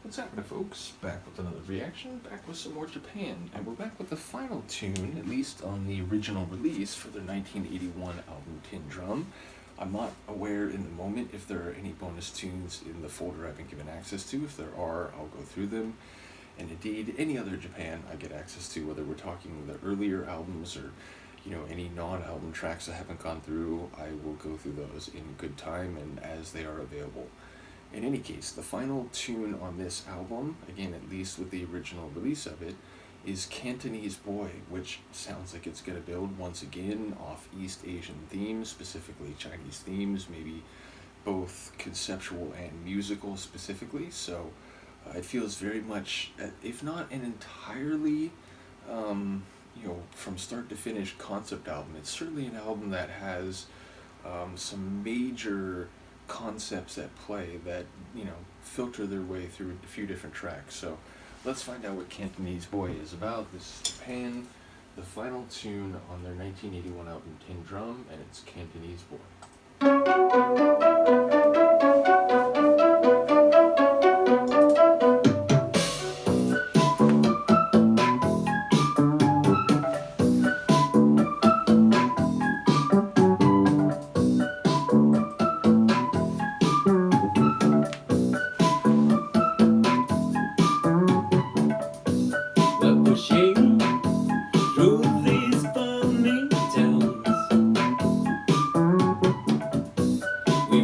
What's happening, folks? Back with another reaction, back with some more Japan, and we're back with the final tune, at least on the original release for their 1981 album Tin Drum. I'm not aware in the moment if there are any bonus tunes in the folder I've been given access to. If there are, I'll go through them. And indeed, any other Japan I get access to, whether we're talking the earlier albums or any non-album tracks I haven't gone through, I will go through those in good time and as they are available. In any case, the final tune on this album, again at least with the original release of it, is Cantonese Boy, which sounds like it's going to build once again off East Asian themes, specifically Chinese themes, maybe both conceptual and musical specifically. So it feels very much, if not an entirely, from start to finish concept album, it's certainly an album that has some major concepts at play that filter their way through a few different tracks. So let's find out what Cantonese Boy is about. This is Japan, the final tune on their 1981 album Tin Drum, and it's Cantonese Boy. 'We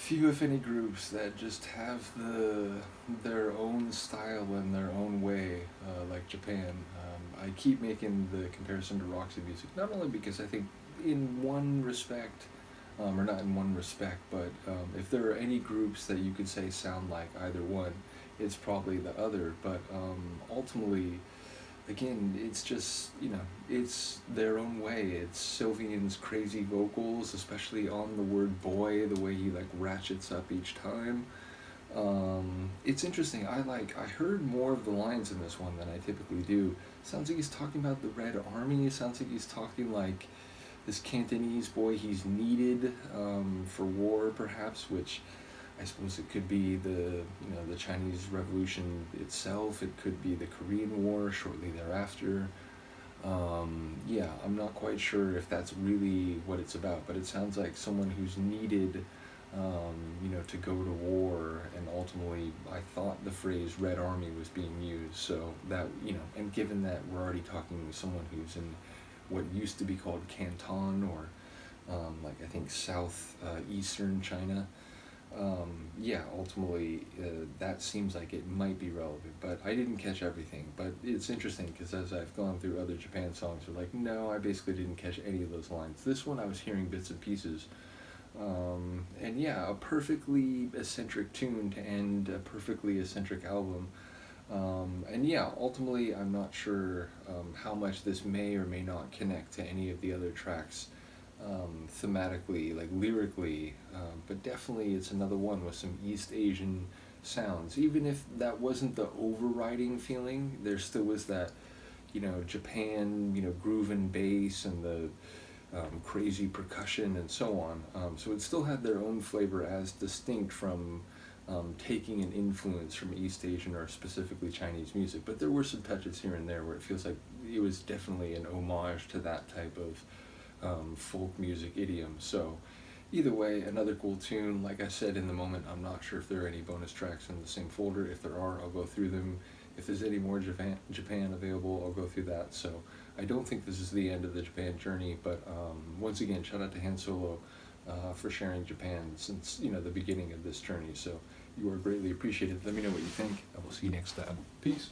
few if any groups that just have their own style and their own way, like Japan. I keep making the comparison to Roxy music, not only because I think in one respect, or not in one respect, but if there are any groups that you could say sound like either one, it's probably the other. But ultimately, again, it's just, it's their own way. It's Sylvian's crazy vocals, especially on the word boy, the way he like ratchets up each time. It's interesting. I heard more of the lines in this one than I typically do. Sounds like he's talking about the Red Army. It sounds like he's talking like this Cantonese boy he's needed for war, perhaps, which I suppose it could be the Chinese Revolution itself. It could be the Korean War shortly thereafter. Yeah, I'm not quite sure if that's really what it's about, but it sounds like someone who's needed, to go to war, and ultimately, I thought the phrase "Red Army" was being used. So that, and given that we're already talking with someone who's in what used to be called Canton, or like I think south eastern China. Yeah, ultimately, that seems like it might be relevant, but I didn't catch everything. But it's interesting because as I've gone through other Japan songs, they're like, no, I basically didn't catch any of those lines. This one I was hearing bits and pieces. And yeah, a perfectly eccentric tune to end a perfectly eccentric album. And yeah, ultimately, I'm not sure how much this may or may not connect to any of the other tracks thematically, like lyrically, but definitely it's another one with some East Asian sounds. Even if that wasn't the overriding feeling, there still was that, Japan, groove and bass and the crazy percussion and so on. So it still had their own flavor as distinct from taking an influence from East Asian or specifically Chinese music. But there were some touches here and there where it feels like it was definitely an homage to that type of folk music idiom. So either way, another cool tune. Like I said, in the moment, I'm not sure if there are any bonus tracks in the same folder. If there are, I'll go through them. If there's any more Japan available, I'll go through that. So I don't think this is the end of the Japan journey, but once again, shout out to Han Solo for sharing Japan since the beginning of this journey. So you are greatly appreciated. Let me know what you think. I will see you next time. Peace.